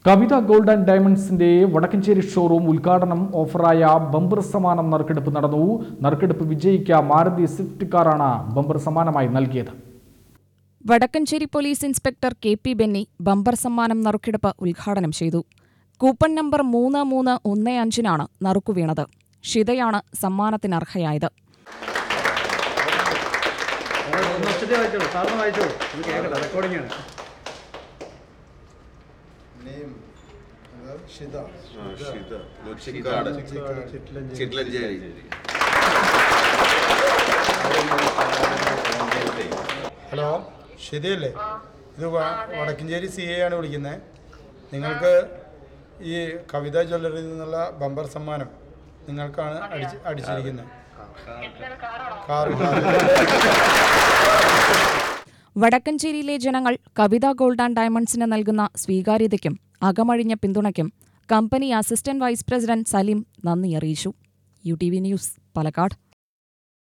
Kavitha gold and ഡയമണ്ട്സിന്റെ Vadakkencherry showroom ഉദ്ഘാടനം ഓഫറായ ബമ്പർ സമ്മാനം നറുക്കെടുപ്പ് നടന്നു. നറുക്കെടുപ്പ് വിജയിക്ക മാരുതി സ്വിഫ്റ്റ് കാറാണ് ബമ്പർ സമ്മാനമായി നൽകിയത്. Vadakkencherry police inspector KP Benny bumper സമ്മാനം നറുക്കെടുപ്പ് ഉദ്ഘാടനം ചെയ്തു. കൂപ്പൺ നമ്പർ 3315-നാണ് നറുക്കു വീണത്. ഷിതയാണ് സമ്മാനത്തിനർഹയായത്. ഹലോ, ഷിതയല്ലേ? ഇത് വടക്കഞ്ചേരി CA ആണ് വിളിക്കുന്നത്. നിങ്ങൾക്ക് ഈ കവിത ജ്വല്ലറിയിൽ നിന്നുള്ള ബമ്പർ സമ്മാനം നിങ്ങൾക്കാണ് അടിച്ചിരിക്കുന്നത്. വടക്കഞ്ചേരിയിലെ ജനങ്ങൾ കവിത ഗോൾഡ് ആൻഡ് ഡയമണ്ട്സിന് നൽകുന്ന സ്വീകാര്യതയ്ക്കും അകമഴിഞ്ഞ പിന്തുണയ്ക്കും company assistant vice president Saleem നന്ദി അറിയിച്ചു. UTV news, Palakkad.